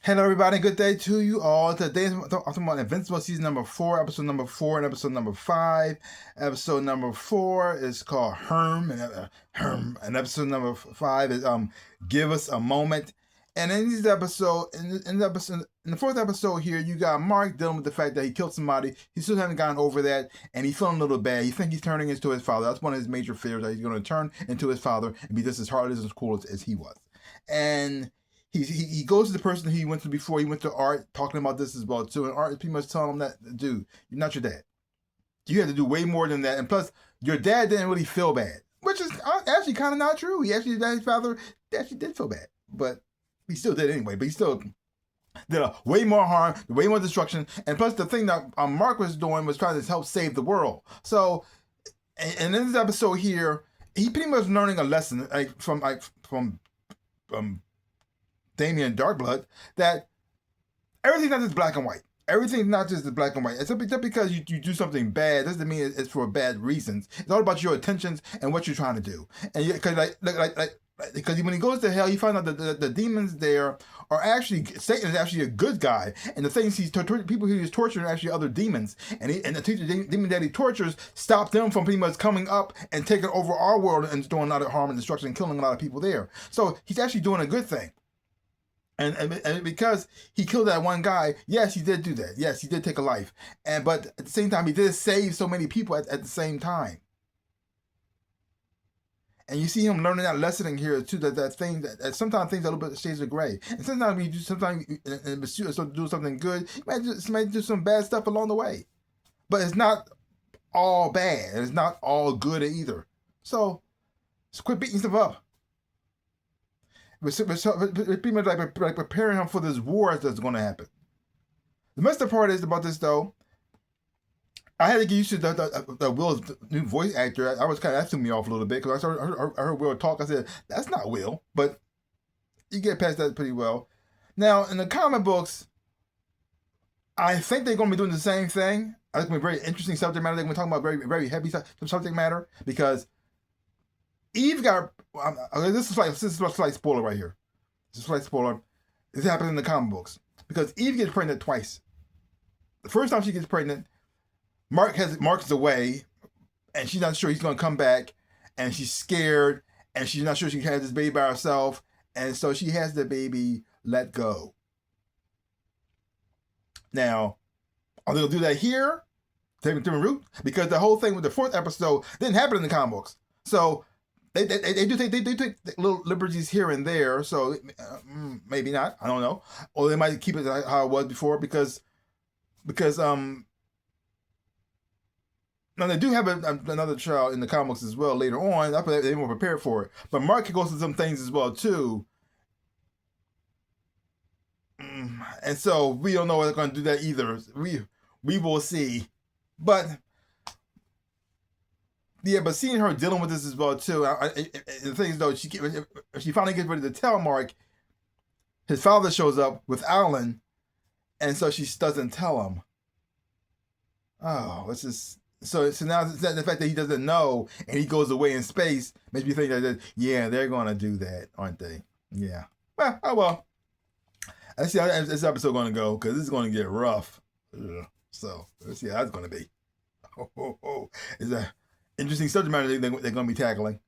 Hello, everybody. Good day to you all. Today, I'm talking about Invincible season number 4, episode number 4, and episode number 5. Episode number 4 is called Herm, and episode number 5 is Give Us a Moment. And in this episode, in the fourth episode here, you got Mark dealing with the fact that he killed somebody. He still hasn't gotten over that, and he's feeling a little bad. He thinks he's turning into his father. That's one of his major fears, that he's going to turn into his father and be just as hard as cool as he was. And he goes to the person he went to before. He went to Art, talking about this as well too. And Art is pretty much telling him that, dude, you're not your dad. You had to do way more than that. And plus, your dad didn't really feel bad, which is actually kind of not true. His father actually did feel bad, but he still did anyway. But he still did way more harm, way more destruction. And plus, the thing that Mark was doing was trying to help save the world. So, and in this episode here, he pretty much learning a lesson from Damien Darkblood, that everything's not just black and white. Everything's not just black and white. It's just because you do something bad doesn't mean it's for bad reasons. It's all about your intentions and what you're trying to do. And because when he goes to hell, he finds out that the demons there are actually, Satan is actually a good guy, and the things people he's torturing are actually other demons, and the demon that he tortures stop them from pretty much coming up and taking over our world and doing a lot of harm and destruction and killing a lot of people there. So he's actually doing a good thing. And because he killed that one guy, yes, he did do that. Yes, he did take a life. But at the same time, he did save so many people at the same time. And you see him learning that lesson in here too. That sometimes things are a little bit shades of gray. And sometimes when you do something good, you might do some bad stuff along the way. But it's not all bad. It's not all good either. So quit beating stuff up. It's pretty much like preparing him for this war that's going to happen. The messed up part is about this, though. I had to get used to the Will's new voice actor. I was that threw me off a little bit because I heard Will talk. I said, that's not Will, but you get past that pretty well. Now, in the comic books, I think they're going to be doing the same thing. I think it's going to be very interesting subject matter. They're going to be talking about very, very heavy subject matter because Eve got. This is a slight spoiler right here. This is a slight spoiler. This happens in the comic books because Eve gets pregnant twice. The first time she gets pregnant, Mark's away, and she's not sure he's going to come back, and she's scared, and she's not sure she has this baby by herself, and so she has the baby let go. Now, are they going to do that here? Take a different route? Because the whole thing with the fourth episode didn't happen in the comic books. So They do take little liberties here and there, so maybe not. I don't know, or they might keep it how it was before because now they do have another child in the comics as well later on. They were prepared for it, but Mark goes through some things as well too, and so we don't know if they're going to do that either. We will see, but. Yeah, but seeing her dealing with this as well too. The thing is, though, she finally gets ready to tell Mark. His father shows up with Alan, and so she doesn't tell him. Oh, it's just so now the fact that he doesn't know and he goes away in space makes me think that yeah, they're gonna do that, aren't they? Yeah. Well, oh well. Let's see how this episode gonna go because this is gonna get rough. Ugh. So let's see how it's gonna be. Is that? Interesting subject matter they're going to be tackling.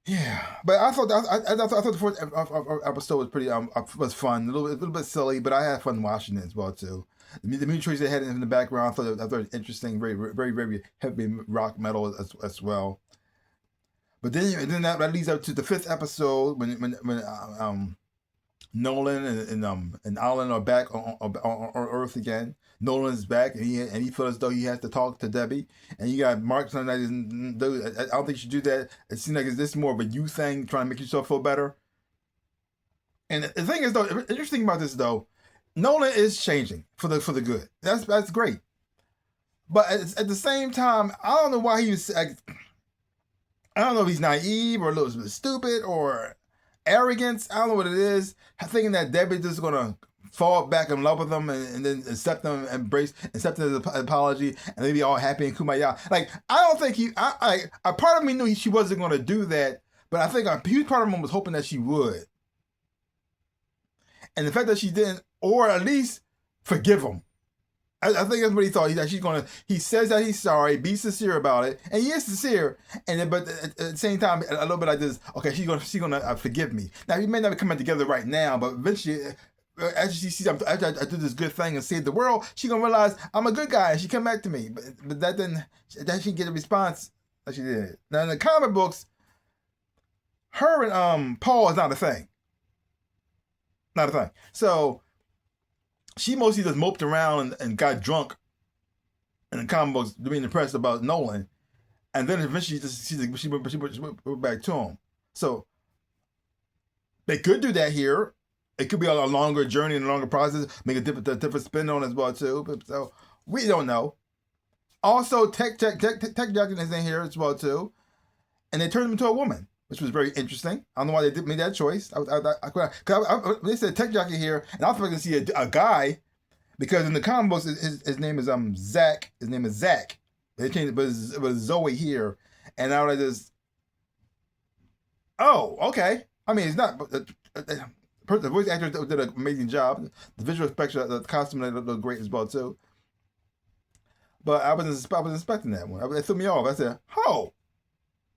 Yeah, but I thought the fourth episode was pretty was fun, a little bit silly, but I had fun watching it as well too. The music choice they had in the background, I thought it was interesting, very very very heavy rock metal as well. But then that leads up to the fifth episode when Nolan and Alan are back on Earth again. Nolan is back, and he feels as though he has to talk to Debbie. And you got Mark saying that I don't think you should do that. It seems like it's this more of a you thing, trying to make yourself feel better. And the thing is, though, interesting about this though, Nolan is changing for the good. That's great. But at the same time, I don't know why he was. I don't know if he's naive or a little bit stupid or arrogance. I don't know what it is. Thinking that Debbie's just gonna fall back in love with him and then accept his apology, and they be all happy and kumbaya. Like, I don't think a part of me knew she wasn't gonna do that, but I think a huge part of him was hoping that she would. And the fact that she didn't, or at least forgive him. I think that's what he thought. He says that he's sorry, be sincere about it, and he is sincere. And then, but at the same time, a little bit like this. Okay, she's gonna forgive me. Now, we may not be coming together right now, but eventually, after she sees after I do this good thing and save the world, she's gonna realize I'm a good guy, and she come back to me. But that didn't. That she get a response that she did. Now in the comic books, her and Paul is not a thing. Not a thing. So she mostly just moped around and got drunk in the comic books, being impressed about Nolan, and then eventually she went back to him. So they could do that here. It could be a longer journey and a longer process, make a different spin on it as well too. But, so we don't know. Also, Tech Jacket is in here as well too, and they turned him into a woman, which was very interesting. I don't know why they made that choice. They said Tech Jacket here, and I was expecting to see a guy, because in the comic books his name is Zach. His name is Zach. They changed it, but it was Zoe here, and now they just. Oh, okay. I mean, it's not. The voice actor did an amazing job. The visual effects, the costume, looked great as well too. But I wasn't expecting that one. It threw me off. I said, "Oh,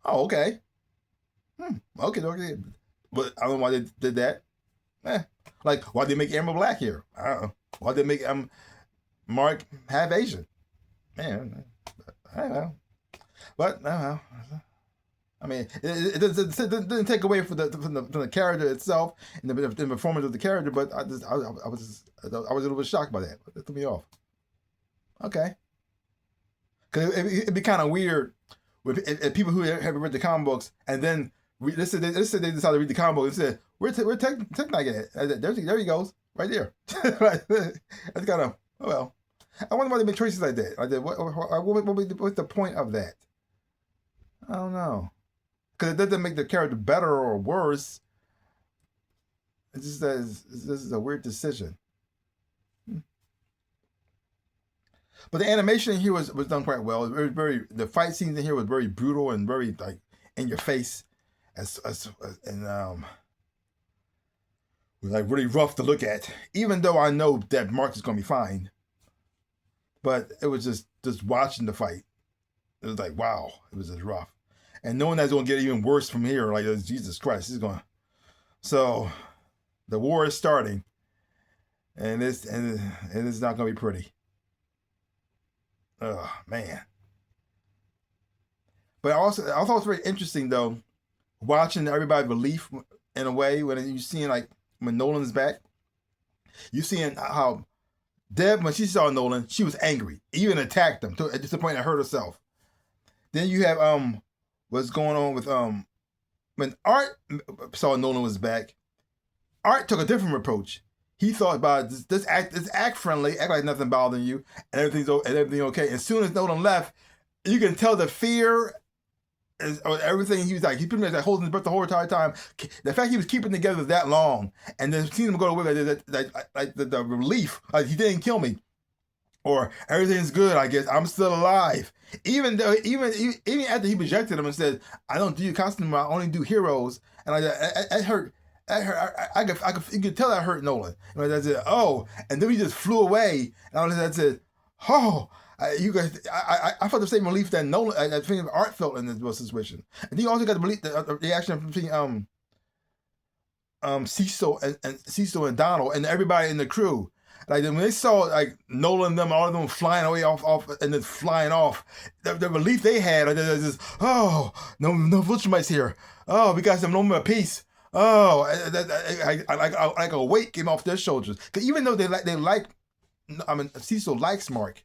okay, okay." But I don't know why they did that. Like, why they make Emerald Black here? I don't know. Why they make Mark half Asian? Man, I don't know. But I don't know. I mean, it didn't take away from the character itself and the performance of the character, but I was a little bit shocked by that. It threw me off. Okay, because it'd be kind of weird if people who have read the comic books and then let's say they decided to read the comic book and said, "Where's Tech Knight at?" There he goes, right there. That's kind of well. I wonder why they make choices like that. What's the point of that? I don't know. Because it doesn't make the character better or worse. It's just that this is a weird decision. But the animation here was done quite well. It was the fight scenes in here was very brutal and very like in your face, and like really rough to look at. Even though I know that Mark is gonna be fine, but it was just watching the fight. It was like wow, it was just rough. And knowing that's going to get even worse from here, like Jesus Christ, it's going. So, the war is starting, and it's not going to be pretty. Oh man! But I thought it was very interesting though, watching everybody relief in a way when you seeing like when Nolan's back, you seeing how Deb when she saw Nolan, she was angry, even attacked him to the point that hurt herself. Then you have what's going on with when Art saw Nolan was back, Art took a different approach. He thought about this act friendly, act like nothing bothering you, and everything okay. As soon as Nolan left, you can tell the fear or everything. He was like, he pretty much like holding his breath the whole entire time. The fact he was keeping together that long, and then seeing him go away, like the relief, like he didn't kill me. Or everything's good, I guess. I'm still alive. Even after he rejected him and said, "I don't do costume. I only do heroes," and like that hurt. You could tell that hurt Nolan. And like, that's it. Oh, and then he just flew away. And I said, "Oh, you guys." I felt the same relief that Nolan, that feeling Art felt in this situation. And then you also got the belief, the reaction between Cecil and Donald and everybody in the crew. Like when they saw like Nolan and them, all of them flying away off and then flying off, the relief they had, like just no Viltrumites here. Oh, we got some moment of peace. Oh, like a weight came off their shoulders. Because even though Cecil likes Mark,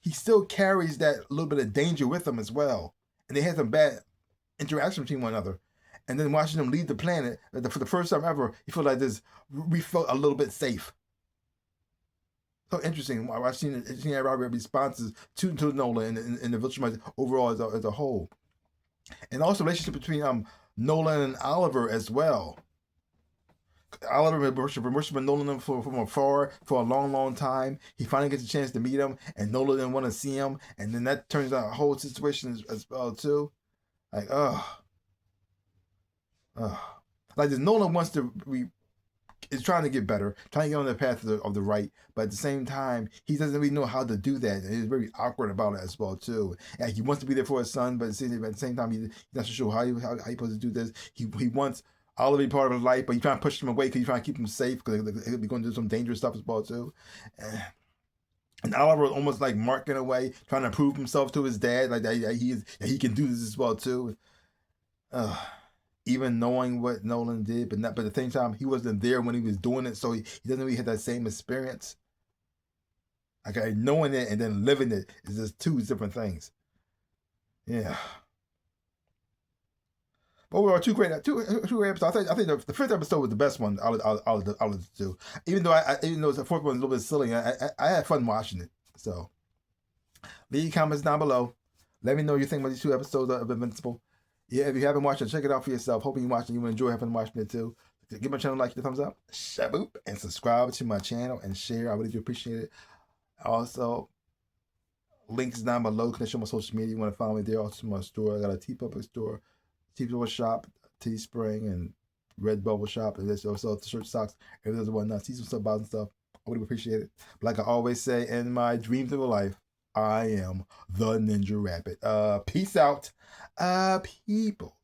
he still carries that little bit of danger with him as well, and they had some bad interaction between one another. And then watching them leave the planet for the first time ever, you feel like we felt a little bit safe. So interesting. I've seen everybody responses to Nolan and the Viltrumites overall as a whole, and also the relationship between Nolan and Oliver as well. Oliver had been worshiping Nolan from afar for a long time. He finally gets a chance to meet him, and Nolan didn't want to see him, and then that turns out a whole situation as well too. Like like this, Nolan wants to is trying to get better, trying to get on the path of the right, but at the same time, he doesn't really know how to do that. And he's very awkward about it as well too. And he wants to be there for his son, but at the same time, he's not so sure how he's supposed to do this. He wants all to be part of his life, but he's trying to push him away because he's trying to keep him safe because he'll be going to do some dangerous stuff as well too. And Oliver was almost like marking away, trying to prove himself to his dad, like that he can do this as well too. Even knowing what Nolan did, but at the same time, he wasn't there when he was doing it, so he doesn't really have that same experience. Okay, knowing it and then living it is just two different things. Yeah. But overall, two great episodes. I think the fifth episode was the best one out of the two. Even though the fourth one was a little bit silly, I had fun watching it. So leave comments down below. Let me know what you think about these two episodes of Invincible. Yeah, if you haven't watched it, check it out for yourself. Hoping you watch it, you will enjoy having watching it too. Give my channel a like, the thumbs up, shaboop, and subscribe to my channel and share. I really do appreciate it. Also, links down below. Connect to my social media. You want to follow me there. Also, my store. I got a TeePublic store, TeePublic shop, Teespring, and Redbubble shop. And there's also the shirt, socks, and there's whatnot. See some stuff, buy some stuff. I would appreciate it. But like I always say in my dreams of a life, I am the Ninja Rabbit. Peace out, people.